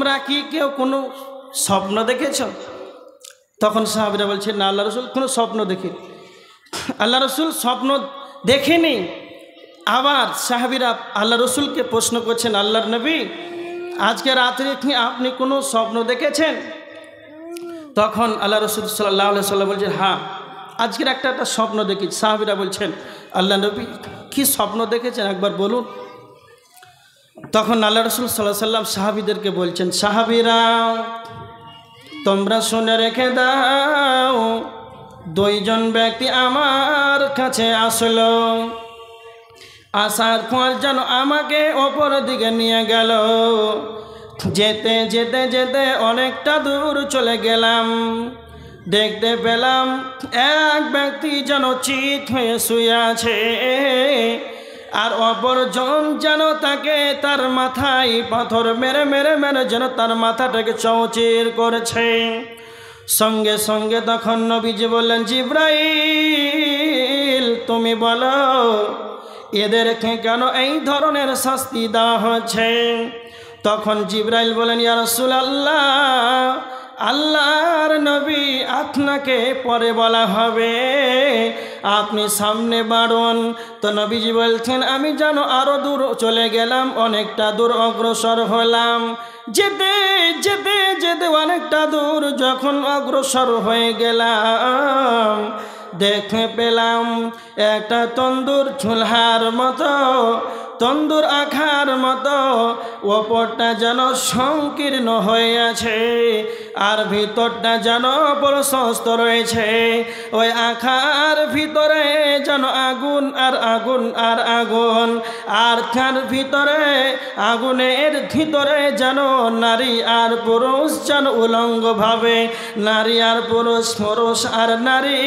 তোমরা কি কেউ কোনো স্বপ্ন দেখেছ? তখন সাহাবীরা বলছে, না আল্লাহ রসুল, কোনো স্বপ্ন দেখি। আল্লাহ রসুল স্বপ্ন দেখেনি। আবার সাহাবীরা আল্লাহ রসুলকে প্রশ্ন করছেন, আল্লাহর নবী, আজকে রাত্রে কি আপনি কোনো স্বপ্ন দেখেছেন? তখন আল্লাহ রসুল সাল্লাল্লাহু আলাইহি ওয়াসাল্লাম বলছেন, হ্যাঁ, আজকের একটা স্বপ্ন দেখি। সাহাবীরা বলছেন, আল্লাহ নবী, কি স্বপ্ন দেখেছেন একবার বলুন। তখন আল্লাহ রসুল সাল্লাল্লাহু আলাইহি ওয়াসাল্লাম সাহাবীদেরকে বলছেন, সাহাবীরা তোমরা শুনে রেখে দাও, দুইজন ব্যক্তি আমার কাছে আসলো, আসার পর যেন আমাকে অপর দিকে নিয়ে গেল। যেতে যেতে যেতে অনেকটা দূর চলে গেলাম, দেখতে পেলাম এক ব্যক্তি যেন চিত হয়ে শুয়ে আছে, আর অপরজন যেন তাকে তার মাথায় পাথর মেরে মেরে মেরে যেন তার মাথাটাকে চৌচির করেছে। সঙ্গে সঙ্গে তখন নবীজি বললেন, জিবরাইল তুমি বলো এদেরকে কেন এই ধরনের শাস্তি দেওয়া হচ্ছে? তখন জিবরাইল বলেন, ইয়া রাসূলুল্লাহ, আল্লাহর নবী আপনাকে পরে বলা হবে, আপনি সামনে বাড়ুন। তো নবীজি বলছেন, আমি যেন আরো দূর চলে গেলাম, অনেকটা দূর অগ্রসর হলাম। যেতে যেতে যেতে অনেকটা দূর যখন অগ্রসর হয়ে গেলাম, দেখতে পেলাম একটা তন্দুর চুলহার মতো, তন্দুর আখার মতো ওপরটা যেন সংকীর্ণ হয়ে আছে, আর ভিতরটা যেন প্রশস্ত রয়েছে। ওই আখার ভিতরে যেন আগুন আর আগুন আর আগুন, আর তার ভিতরে আগুনের ভিতরে যেন নারী আর পুরুষ যেন উলঙ্গভাবে, নারী আর পুরুষ, পুরুষ আর নারী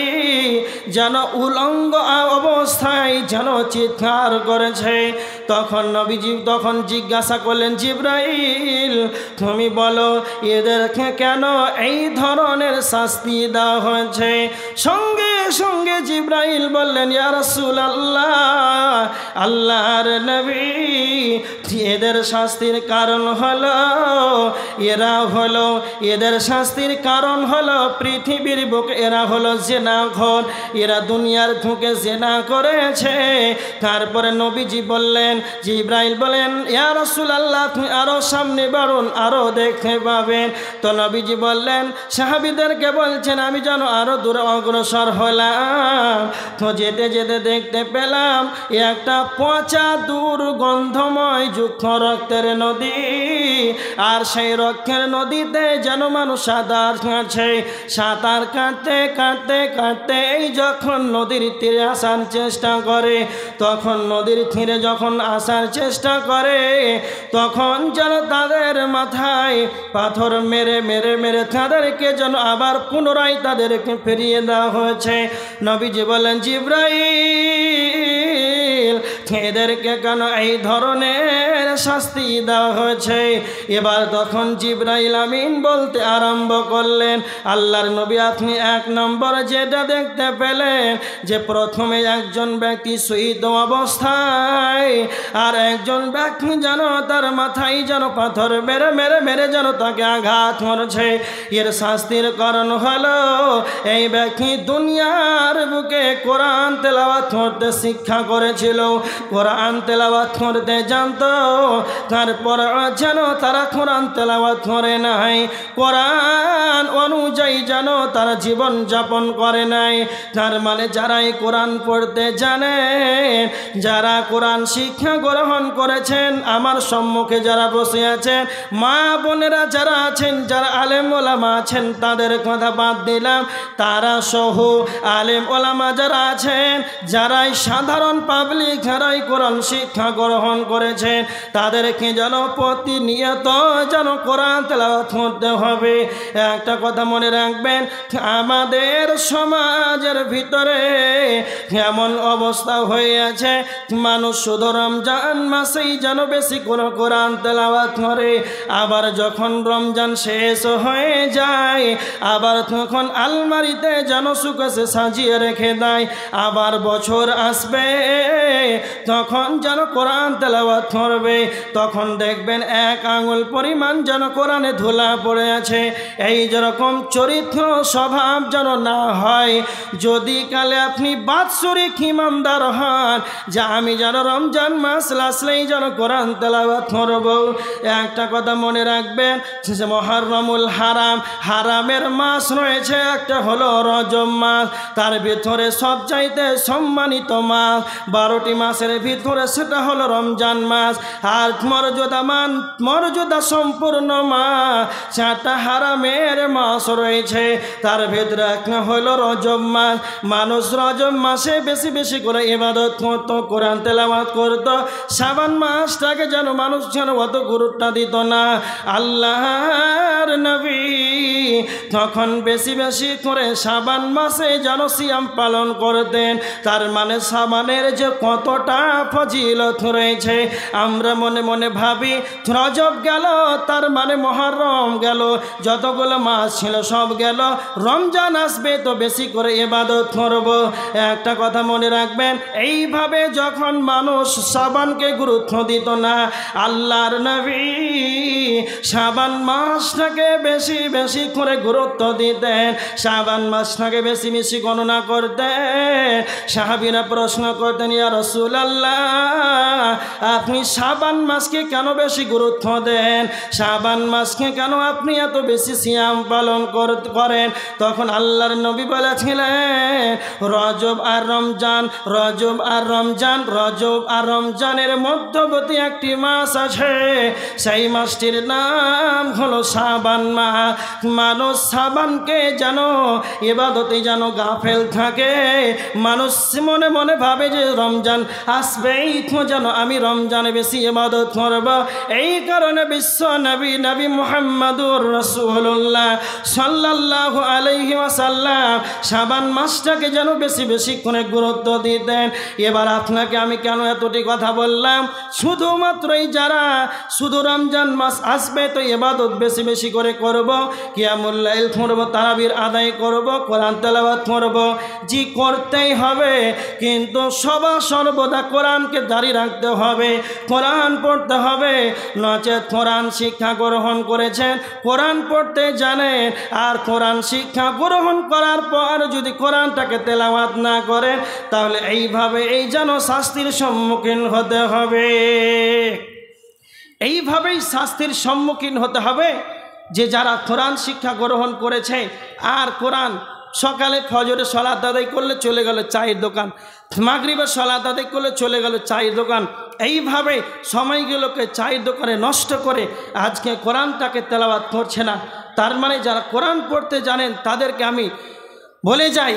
যেন উলঙ্গ অবস্থায় যেন চিৎকার করেছে। তখন নবীজি তখন জিজ্ঞাসা করলেন, জিবরাইল তুমি বলো এদেরকে কেন এই ধরনের শাস্তি দেওয়া হয়েছে? সঙ্গে সঙ্গে জিবরাইল বললেন, ইয়া রাসূলুল্লাহ, আল্লাহর নবী, এদের শাস্তির কারণ হলো এদের শাস্তির কারণ হলো পৃথিবীর বুকে এরা হলো জিনাখোর, এরা দুনিয়ার বুকে জিনা করেছে। তারপরে নবীজি বললেন, জিবরাইল বলেন, ইয়া রাসূলুল্লাহ আপনি আরো সামনে বাড়ুন, আরো দেখতে পাবেন। তো নবীজি বললেন, সাহাবীদেরকে বলছেন, আমি যেন আরো দূরে অগ্রসর হলাম। তো যেতে যেতে দেখতে পেলাম একটা পচা দুর্গন্ধময় যুক্ত রক্তের নদী, আর সেই রক্তের নদীতে যেন মানুষ সাঁতার কাটছে। সাঁতার কাটতে কাটতে কাটতে এই যখন নদীর তীরে আসার চেষ্টা করে, তখন নদীর তীরে যখন আসার চেষ্টা করে, তখন যেন তাদের মাথায় পাথর মেরে মেরে মেরে তাদেরকে যেন আবার পুনরায় তাদেরকে ফিরিয়ে দেওয়া হয়েছে। নবীজি বলেন, জিবরাইল এদেরকে কেন এই ধরনের শাস্তি দেওয়া হয়েছে? এবার তখন জিবরাইল আমিন বলতে আরম্ভ করলেন, আল্লাহর নবী আপনি এক নম্বর যেটা দেখতে পেলেন, যে প্রথমে একজন ব্যক্তি শহীদ অবস্থায়, আর একজন ব্যক্তি যেন তার মাথায় যেন পাথর মেরে মেরে মেরে যেন তাকে আঘাত করছে। এর শাস্তির কারণ হলো এই ব্যক্তি দুনিয়ার বুকে কোরআন তেলাওয়াত করতে শিক্ষা করেছিল, কোরআন তেলাওয়াত করতে জানতো, তারপর যেন তারা কোরআন তেলাওয়াত করে নাই, কোরআন অনুযায়ী যেন তারা জীবন যাপন করে নাই। তার মানে যারাই কোরআন পড়তে জানে, যারা কোরআন শিক্ষা গ্রহণ করেছেন, আমার সম্মুখে যারা বসে আছেন, মা বোনেরা যারা আছেন, যারা আলেম ওলামা আছেন, তাদের কথা বাদ দিলাম, তারা সহ আলেম ওলামা যারা আছেন, যারাই সাধারণ পাবলিক, যারাই কোরআন শিক্ষা গ্রহণ করেছেন, তাদেরকে যেন প্রতিনিয়ত যেন কোরআন তেলাওয়াত করতে হবে। একটা কথা মনে রাখবেন, আমাদের সমাজের ভিতরে এমন অবস্থা হয়ে আছে, মানুষ শুধু রমজান মাসেই যেন বেশি কোনো কোরআন তেলাওয়াত করে, আবার যখন রমজান শেষ হয়ে যায়, আবার তখন আলমারিতে যেন সুখে সাজিয়ে রেখে দেয়, আবার বছর আসবে তখন যেন কোরআন তেলাওয়াত করবে, তখন দেখবেন এক আঙুল পরিমাণ যেন কোরআনে ধুলা পড়ে আছে। এই যেরকম চরিত্র স্বভাব যেন না হয়। যদি কালে আপনি বাৎসরিক ইমানদার হন যে আমি যেন রমজান মাস আসলেই যেন কোরআন তেলাওয়াত করব, একটা কথা মনে রাখবেন যে মুহররমুল হারাম, হারামের মাস রয়েছে একটা হলো রজব মাস, তার ভিতরে সবচাইতে সম্মানিত মাস 12টি মাসের ভিতরে সেটা হলো রমজান মাস। আর মর্যাদা সম্পূর্ণ মাস সেটা হারামের মাস রয়েছে, তার ভিতরে একটা হলো রজব মাস। মানুষ রজব মাসে বেশি বেশি করে ইবাদত করতো, কোরআন তেলাওয়াত করতো। শাবান মাসটাকে যেন মানুষ যেন অত গুরুত্ব দিত না। আল্লাহর নবী তখন বেশি বেশি করে শাবান মাসে যেন সিয়াম পালন করতেন। তার মানে শাবানের যে কতটা ফজিলত রয়েছে, আমরা মনে মনে ভাবি রজব গেল তার মানে মুহররম গেল, যতগুলো মাস ছিল সব গেল, রমজান আসবে তো বেশি করে ইবাদত করব। একটা কথা মনে রাখবেন, এইভাবে যখন মানুষ শাবানকে গুরুত্ব দিত না, আল্লাহর নবী শাবান মাসটাকে বেশি বেশি করে গুরুত্ব দিতেন, শাবান মাসটাকে বেশি বেশি গণনা করতেন। সাহাবীরা প্রশ্ন করতেন, ইয়া রাসূলুল্লাহ আপনি শাবান মাসকে কেন বেশি গুরুত্ব দেন, শাবান মাসকে কেন আপনি এত বেশি সিয়াম পালন করেন? তখন আল্লাহর নবী বলেছিলেন রজব আর রমজান, রজব আর রমজান, রজব আর রমজানের মধ্যবর্তী একটি মাস আছে, সেই মাসটির নাম হলো শাবান মাস। মানুষ শাবানকে যেন ইবাদতে যেন গাফেল থাকে, মানুষ মনে মনে ভাবে যে রমজান আসবেই তো যেন আমি রমজানে বেশি ইবাদত করব। এই কারণে বিশ্ব নবী নবী মুহাম্মদুর রাসূলুল্লাহ সাল্লাল্লাহু আলাইহি ওয়াসাল্লাম শাবান মাসটাকে যেন বেশি বেশি করে গুরুত্ব দিতেন। এবার আপনাকে আমি কেন এতটি কথা বললাম, শুধুমাত্রই যারা শুধু রমজান মাস আসবে তো ইবাদত বেশি বেশি করে করব, কিয়ামুল লাইল করব, তারাবির আদায় করব, কোরআন তেলাওয়াত করব, জি করতেই হবে, কিন্তু সর্বদা কোরআনকে জারি রাখতে হবে, কোরআন পড়তে হবে। নচেত কোরআন শিক্ষা গ্রহণ করেছেন, কোরআন পড়তে জানেন, আর কোরআন শিক্ষা গ্রহণ করার পর যদি কোরআনটাকে তেলাওয়াত না করেন, তাহলে এইভাবে এই যেন শাস্তির সম্মুখীন হতে হবে। এইভাবেই শাস্তির সম্মুখীন হতে হবে যে যারা কোরআন শিক্ষা গ্রহণ করেছে আর কোরআন সকালে ফজরের সালাত আদায় করলে চলে গেল চায়ের দোকান, মাগরিবের সালাত আদায় করলে চলে গেল চায়ের দোকান, এইভাবে সময়গুলোকে চায়ের দোকানে নষ্ট করে আজকে কোরআনটাকে তেলাওয়াত করছে না। তার মানে যারা কোরআন পড়তে জানেন তাদেরকে আমি বলে যাই,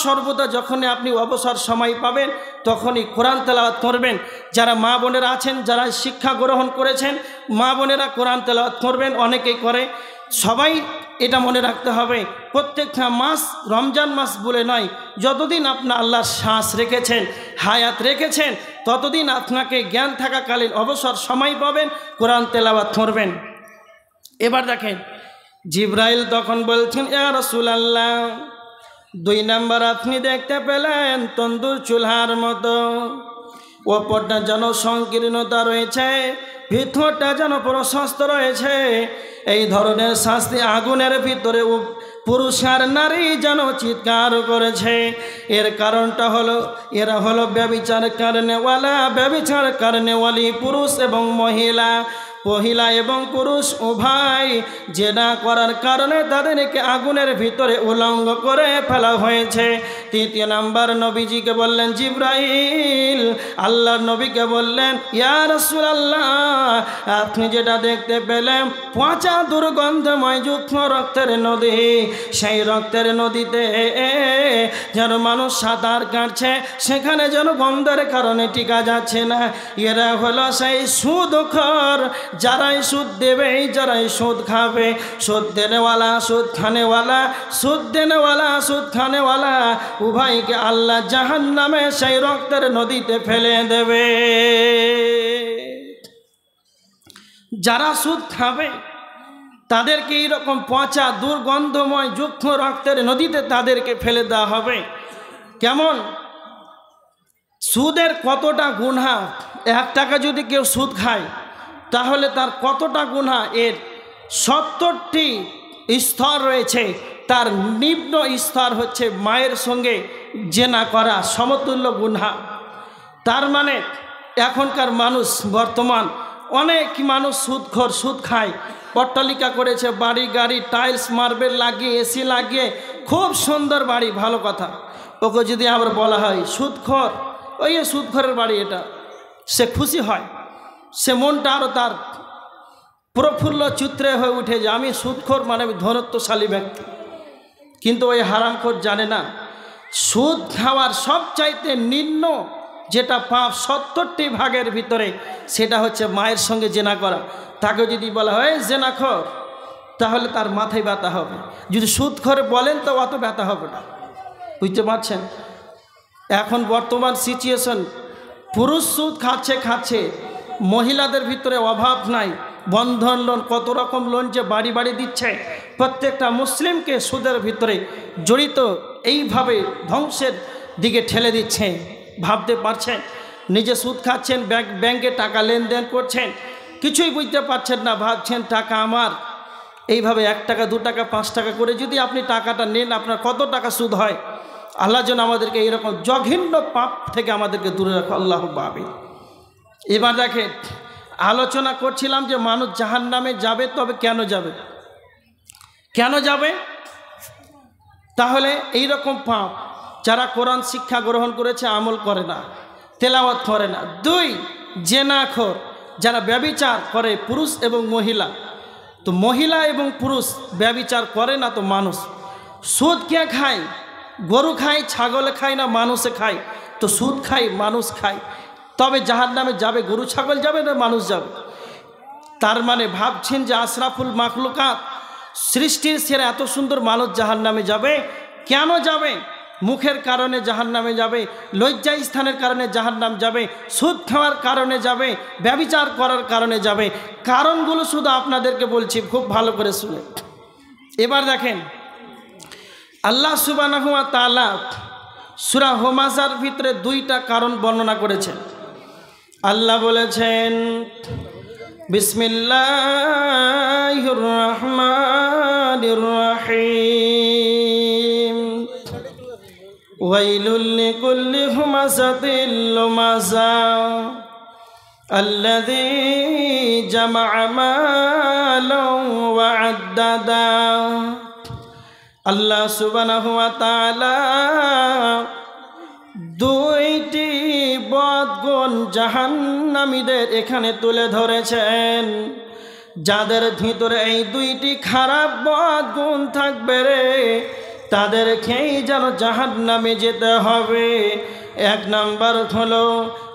সর্বদা যখনই আপনি অবসর সময় পাবেন তখনই কোরআন তেলাওয়াত করবেন। যারা মা বোনেরা আছেন, যারা শিক্ষা গ্রহণ করেছেন, মা বোনেরা কোরআন তেলাওয়াত করবেন, অনেকেই করে। সবাই এটা মনে রাখতে হবে, প্রত্যেকটা মাস রমজান মাস বলে নয়, যতদিন আপনার আল্লাহ শ্বাস রেখেছেন, হায়াত রেখেছেন, ততদিন আপনাকে জ্ঞান থাকাকালীন অবসর সময় পাবেন, কোরআন তেলাওয়াত করবেন। এবার দেখেন, জিবরাইল তখন বলছেন, ইয়া রাসূলুল্লাহ 2 নাম্বার আপনি দেখতে পেলেন তন্দুর চুলহার মতো, ওপরটা যেন সংকীর্ণতা রয়েছে, ভিতরটা যেন প্রশস্ত রয়েছে। এই ধরনের শাস্তি আগুনের ভিতরে পুরুষ আর নারী যেন চিৎকার করেছে। এর কারণটা হলো এরা হলো ব্যভিচার কারণেওয়ালি পুরুষ এবং মহিলা, মহিলা এবং পুরুষ উভয় জেনা করার কারণে তাদেরকে আগুনের ভিতরে উলঙ্গ করে ফেলা হয়েছে। 3 নাম্বার নবীজিকে বললেন জিবরাইল, আল্লাহর নবীকে বললেন, ইয়া রাসূলুল্লাহ আপনি যেটা দেখতে পেলেন পচা দুর্গন্ধময় যুক্ত রক্তের নদী, সেই রক্তের নদীতে যেন মানুষ সাঁতার কাটছে, সেখানে যেন গন্ধের কারণে টিকা যাচ্ছে না। এরা হলো সেই সুদখোর, যারাই সুদ দেবে, যারাই সুদ খাবে, সুদ দেনেওয়ালা সুদ খানেওয়ালা, সুদ দেনেওয়ালা সুদ খানেওয়ালা উভয়কে আল্লাহ জাহান্নামে সেই রক্তের নদীতে ফেলে দেবে। যারা সুদ খাবে তাদেরকে এইরকম পচা দুর্গন্ধময় যুক্ত রক্তের নদীতে তাদেরকে ফেলে দেওয়া হবে। কেমন? সুদের কতটা গুনাহ, 1 টাকা যদি কেউ সুদ খায় তাহলে তার কতটা গুনাহ, এর 70টি স্তর রয়েছে। তার নিম্ন স্তর হচ্ছে মায়ের সঙ্গে জেনা করা সমতুল্য গুনাহ। তার মানে এখনকার মানুষ বর্তমান অনেক মানুষ সুদখোর, সুদ খায়, অট্টালিকা করেছে, বাড়ি গাড়ি টাইলস মার্বেল লাগিয়ে এসি লাগিয়ে খুব সুন্দর বাড়ি, ভালো কথা। ওকে যদি আবার বলা হয় সুদখোর, ওই সুদখোরের বাড়ি এটা, সে খুশি হয়, সে মনটা আরও তার প্রফুল্ল চিত্রে হয়ে উঠে যে আমি সুদখোর মানে আমি ধনত্বশালী ব্যক্তি। কিন্তু ওই হারামখোর জানে না সুদ খাওয়ার সবচাইতে নিম্ন যেটা পাপ 70টি ভাগের ভিতরে সেটা হচ্ছে মায়ের সঙ্গে জেনা করা। তাকে যদি বলা হয় জেনাখোর তাহলে তার মাথায় ব্যথা হবে, যদি সুদখোর বলেন তো অত ব্যথা হবে না। বুঝতে পারছেন? এখন বর্তমান সিচুয়েশন, পুরুষ সুদ খাচ্ছে, মহিলাদের ভিতরে অভাব নাই, বন্ধন লোন কত রকম লোন যে বাড়ি বাড়ি দিচ্ছে, প্রত্যেকটা মুসলিমকে সুদের ভিতরে জড়িত এইভাবে ধ্বংসের দিকে ঠেলে দিচ্ছে। ভাবতে পারছেন? নিজে সুদ খাচ্ছেন, ব্যাংকে টাকা লেনদেন করছেন, কিছুই বুঝতে পারছেন না, ভাবছেন টাকা আমার। এইভাবে 1 টাকা 2 টাকা 5 টাকা করে যদি আপনি টাকাটা নেন, আপনার কত টাকা সুদ হয়। আল্লাহ যেন আমাদেরকে এইরকম জঘন্য পাপ থেকে আমাদেরকে দূরে রাখো, আল্লাহ আমিন। এবার দেখেন, আলোচনা করছিলাম যে মানুষ জাহান্নামে যাবে, তবে কেন যাবে? কেন যাবে? তাহলে এই রকম পাপ, যারা কোরআন শিক্ষা গ্রহণ করেছে আমল করে না, তেলাওয়াত করে না। 2, জেনাখোর, যারা ব্যভিচার করে পুরুষ এবং মহিলা। তো মহিলা এবং পুরুষ ব্যভিচার করে না তো মানুষ। সুদ কে খায়? গরু খায়, ছাগল খায় না মানুষে খায়? তো সুদ খায়, মানুষ খায়। তবে জাহান্নামে যাবে গরু ছাগল যাবে না মানুষ যাবে? তার মানে ভাবছেন যে আশরাফুল মাখলুকাত, সৃষ্টির সেরা এত সুন্দর মানুষ জাহান্নামে যাবে? কেন যাবে? মুখের কারণে জাহান্নামে যাবে, লজ্জা স্থানের কারণে জাহান্নাম যাবে, সুদ খাওয়ার কারণে যাবে, ব্যভিচার করার কারণে যাবে। কারণগুলো শুধু আপনাদেরকে বলছি, খুব ভালো করে শুনে। এবার দেখেন, আল্লাহ সুবহানাহু ওয়া তাআলা সূরা হুমাযার ভিতরে 2টা কারণ বর্ণনা করেছেন। আল্লাহ বলেছেন, বিসমিল্লাহির রহমানির রহিম, ওয়াইলুল লিকুল্লি হুমাযাতিল লুমাযা আল্লাযী জামা'a মালান ওয়া আদ্দাদা। আল্লাহ সুবহানাহু ওয়া তাআলা 2টি বদগুণ জাহান্নামীদের এখানে তুলে ধরেছেন। যাদের ভিতরে এই 2টি খারাপ বদগুণ থাকবে রে, তাদেরকেই যেন জাহান্নামে যেতে হবে। 1 নাম্বার হলো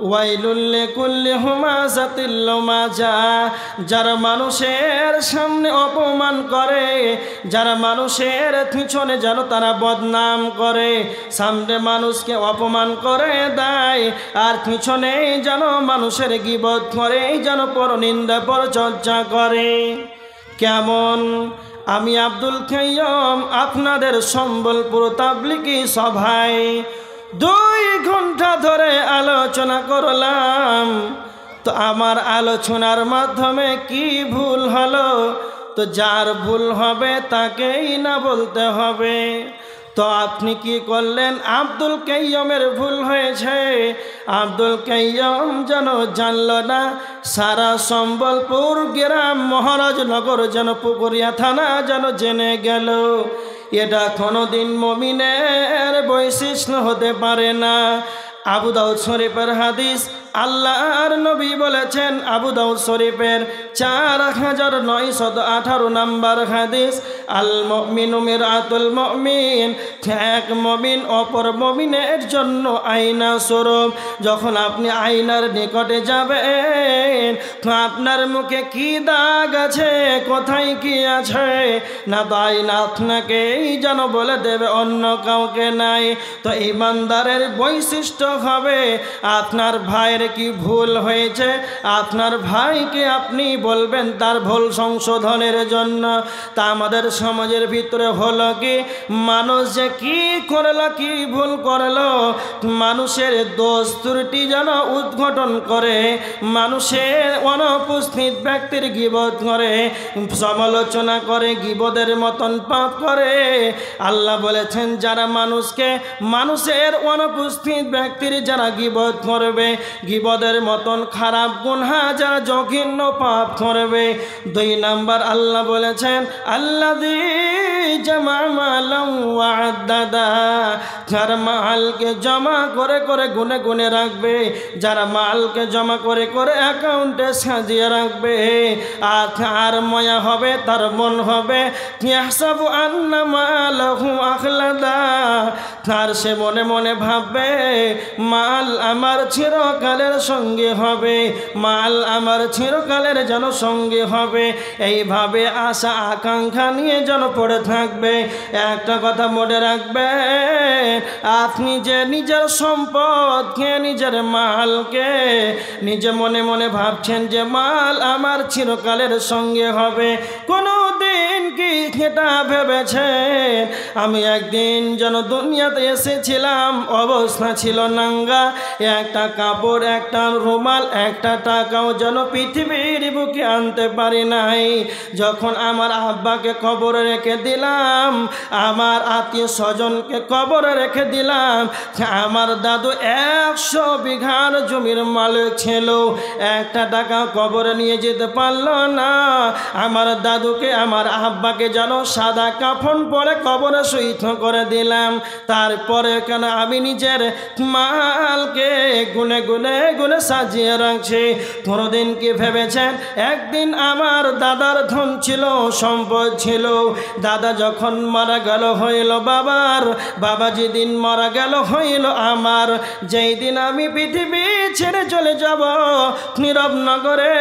ওয়াইলুল লিকুল্লি হুমাযাতিল লুমাযা, যারা মানুষের সামনে অপমান করে, যারা মানুষের পিছনে যেন তারা বদনাম করে, সামনে মানুষকে অপমান করে দেয় আর পিছনে যেন মানুষের গীবত করে, যেন পরনিন্দা পরচর্চা করে। কেমন? আমি আব্দুল কাইয়্যুম আপনাদের সম্বলপুর তাবলিগি সভায় 2 ঘন্টা ধরে আলোচনা করলাম। তো আমার আলোচনার মাধ্যমে কি ভুল হলো? তো যার ভুল হবে তাকেই না বলতে হবে। তো আপনি কি করলেন? আব্দুল কাইয়্যুমের ভুল হয়েছে, আব্দুল কাইয়্যুম যেন জানল না, সারা সম্বলপুর গ্রাম মহারাজনগর যেন পুকুরিয়া থানা যেন জেনে গেল। এটা কোনোদিন মুমিনের বৈশিষ্ট্য হতে পারে না। আবু দাউদ শরীফের হাদিস, আল্লাহর নবী বলেছেন, আবু দাউদ শরীফের 4918 নম্বর হাদিস, আল মুমিনু মিরআতুল মুমিন, এক মুমিন অপর মুমিনের জন্য আয়না স্বরূপ। যখন আপনি আয়নার নিকটে যাবেন, আপনার মুখে কি দাগ আছে, কোথায় কি আছে, না তো আয়না আপনাকেই যেন বলে দেবে, অন্য কাউকে নাই। তো ইমানদারের বৈশিষ্ট্য হবে আপনার ভাইয়ের কি ভুল হয়েছে আপনার ভাইকে আপনি বলবেন তার ভুল সংশোধনের জন্য। তা আমাদের সমাজের ভিতরে হলো কি, মানুষ যে কি করলো, কি ভুল করলো, মানুষের দোষ ত্রুটি যেন উদ্ঘাটন করে, মানুষের অনুপস্থিত ব্যক্তির গীবত করে, সমালোচনা করে, গীবতের মতন পাপ করে। আল্লাহ বলেছেন যারা মানুষের অনুপস্থিত ব্যক্তির যারা গীবত করবে, গীবতের মতন খারাপ গুনাহ যারা জঘন্য পাপ করবে। 2 নাম্বার আল্লাহ বলেছেন আল্লাযী জামা মালান ওয়া আদ্দাদা, যারা মালকে জমা করে করে গুনে গুনে রাখবে, যারা মালকে জমা করে করে অ্যাকাউন্টে সাজিয়ে রাখবে, আর ময়া হবে, তার মন হবে ইয়াহসাবু আন্না মালাহু আখলাদা, আর সে মনে মনে ভাববে মাল আমার চিরকালের সঙ্গে হবে, মাল আমার চিরকালের যেন সঙ্গে হবে। এইভাবে আশা আকাঙ্ক্ষা নিয়ে যেন পড়ে থাকবে। একটা কথা মনে রাখবে, আপনি যে নিজের সম্পদকে, নিজের মালকে নিজে মনে মনে ভাবছেন যে মাল আমার চিরকালের সঙ্গে হবে, কোনো দিন কি এটা ভেবেছেন আমি একদিন যেন দুনিয়াতে এসেছিলাম, অবস্থা ছিল নাঙ্গা, একটা কাপড়, একটা রুমাল, একটা টাকাও যেন পৃথিবীর বুকে আনতে পারি নাই। যখন আমার আব্বাকে কবরে রেখে দিলাম, আমার আত্মীয় স্বজনকে কবরে রেখে দিলাম, আমার দাদু 100 বিঘার জমির মালিক ছিল, একটা টাকা কবরে নিয়ে যেতে পারলো না। আমার দাদুকে, আমার আব্বাকে যেন সাদা কাফন পরে কবরে শহীদ করে দিলাম। তারপরে কেন আমি নিজের মালকে গুনে গুনে গুনে সাজিয়ে রাখছি। কোনোদিন কি ভেবেছেন একদিন আমার দাদার ধন ছিল, সম্পদ ছিল, দাদা যখন মারা গেল হইল বাবার, বাবা যেদিন মারা গেল হইল আমার, যেই দিন আমি পৃথিবী ছেড়ে চলে যাব নীরব নগরে,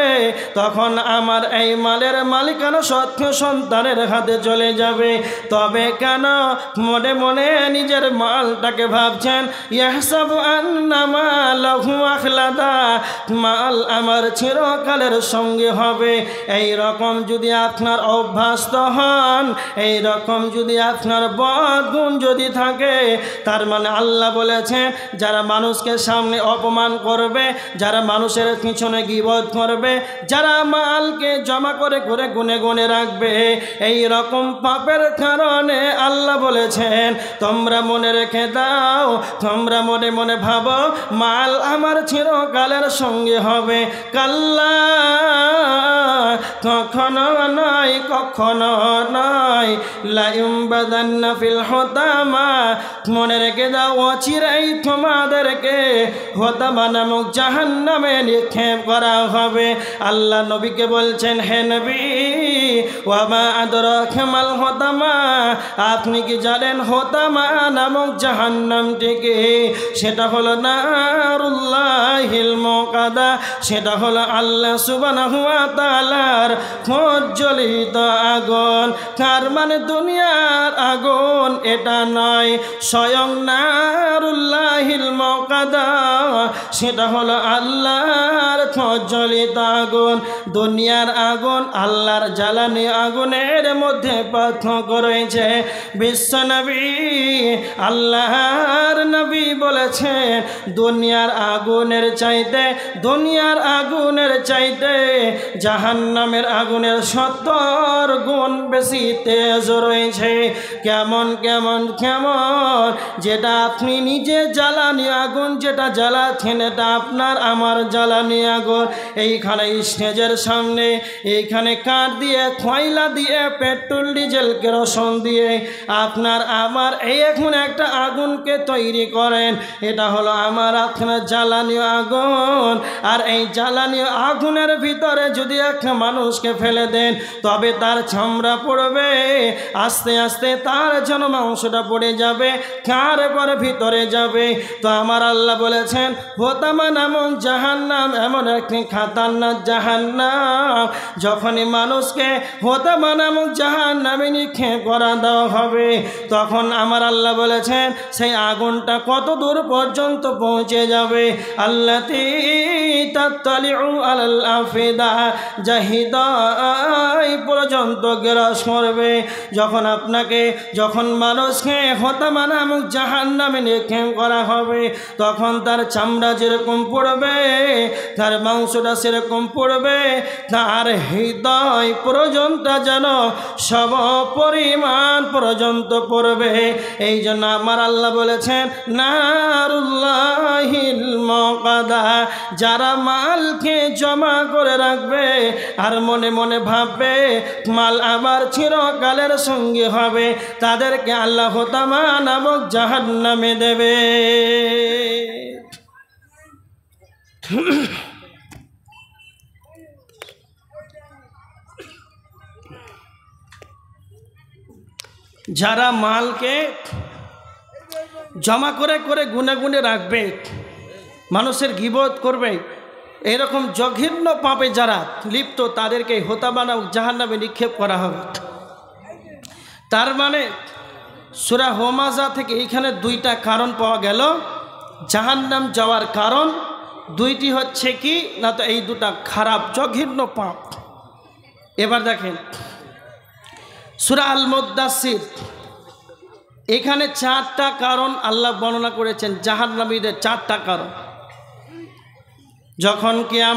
তখন আমার এই মালের মালিকানা সত্য সন্তানের হাতে চলে যাবে। তবে কেন মনে মনে নিজের মালটাকে ভাবছেন ইয়াহসাবু আন্না মালাহু আখলাদা, মাল আমার চিরকালের সঙ্গে হবে। এই রকম যদি আপনার অভ্যস্ত হন, এই রকম যদি আপনার বদগুণ যদি থাকে, তার মানে আল্লাহ বলেছেন যারা মানুষকে সামনে অপমান করবে, যারা মানুষের পিছনে গীবত করবে, যারা মালকে জমা করে করে গুনে গুনে রাখবে, এই রকম পাপের কারণে আল্লাহ বলেছেন তোমরা মনে রেখে দাও, তোমরা মনে মনে ভাবো মাল আমার চিরকালের সঙ্গে হবে। কাল্লা, কখনো নয়, কখনো নয়, লা ইউমবাদান্না ফিল হুতামা, মনে রেখে দাও অচিরেই তোমাদেরকে হুতামা নামক জাহান্নামে নিক্ষেপ করা হবে। আল্লাহ নবীকে বলছেন হে নবী ওয়া মা আদরাকা মাল হুতামা, আপনি কি জানেন হুতামা নামক জাহান্নামটিকে? সেটা হলো নারুল্লাহিল মুকাদা, সেটা হলো আল্লাহ সুবহানাহু ওয়া তাআলার প্রজ্বলিত আগুন। তার মানে দুনিয়ার আগুন এটা নয়, স্বয়ং নারুল্লাহিল মুকাদা, সেটা হলো আল্লাহর প্রজ্বলিত আগুন। দুনিয়ার আগুন, আল্লাহর জ্বালানি আগুনের মধ্যে পার্থক্য রয়েছে। বিশ্বনবী, আল্লাহর নবী বলেছেন দুনিয়ার আগুনের চাইতে, দুনিয়ার আগুনের চাইতে জাহান্নামের আগুনের 70 গুণ বেশি তেজ রয়েছে। কেমন কেমন কেমন, যেটা আপনি নিজে জ্বালানি আগুন যেটা জ্বালাচ্ছেন, এটা আপনার আমার জ্বালানি আগুন। এইখানে স্টেজের সামনে, এইখানে কাঠ দিয়ে, কয়লা দিয়ে, পেট্রোল ডিজেল কেরোসিন দিয়ে আপনার আমার এই এখন একটা আগুনকে তৈরি করেন, এটা হলো আমার আপনার জ্বালানি আগুন। আর এই জ্বালানি আগুনের ভিতরে যদি একটা মানুষকে ফেলে দেন, তবে তার চামড়া পড়বে, আস্তে আস্তে তার যেন মাংসটা পড়ে যাবে, কার পরে ভিতরে যাবে। তো আমার আল্লাহ বলেছেন হুতামা নামক জাহান্নাম এমন একটি খাতারনাক জাহান্নাম, যখনই মানুষকে হুতামা নামক জাহান্নাম জাহান্নামে নিক্ষেপ করা দেওয়া হবে। তখন আমার আল্লাহ বলেছেন সেই আগুনটা কত দূর পর্যন্ত পৌঁছে যাবে, আল্লাতী তাত্তালিউ আলাল আফিদা, যা হৃদয় পর্যন্ত গ্রাস করবে। যখন মানুষকে হোতামা নামক জাহান্নামে নিক্ষেপ করা হবে, তখন তার চামড়া যেরকম পড়বে, তার মাংসটা সেরকম পড়বে, তার হৃদয় পর্যন্ত যেন সব পরিমাণ পর্যন্ত পড়বে। এই জন্য আমার আল্লাহ বলেছেন নারুল্লাহিল মুকাদা, যারা মালকে জমা করে রাখবে আর মনে মনে ভাববে মাল আবার চিরকালের সঙ্গী হবে, তাদেরকে আল্লাহ হোতামা নামক জাহান্নামে দেবে। যারা মালকে জমা করে করে গুনে গুনে রাখবে, মানুষের গীবত করবে, এরকম জঘন্য পাপে যারা লিপ্ত, তাদেরকে হোতামা নামক জাহান্নামে নিক্ষেপ করা হবে। তার মানে সূরা হুমাযা থেকে এখানে দুইটা কারণ পাওয়া গেল জাহান্নাম যাওয়ার কারণ। দুইটি হচ্ছে কি না, তো এই দুটা খারাপ জঘন্য পাপ। এবার দেখেন সূরা আল মুদ্দাসির, এখানে 4টা কারণ আল্লাহ বর্ণনা করেছেন জাহান্নামীদের, 4টা কারণ। যখন কিয়ামত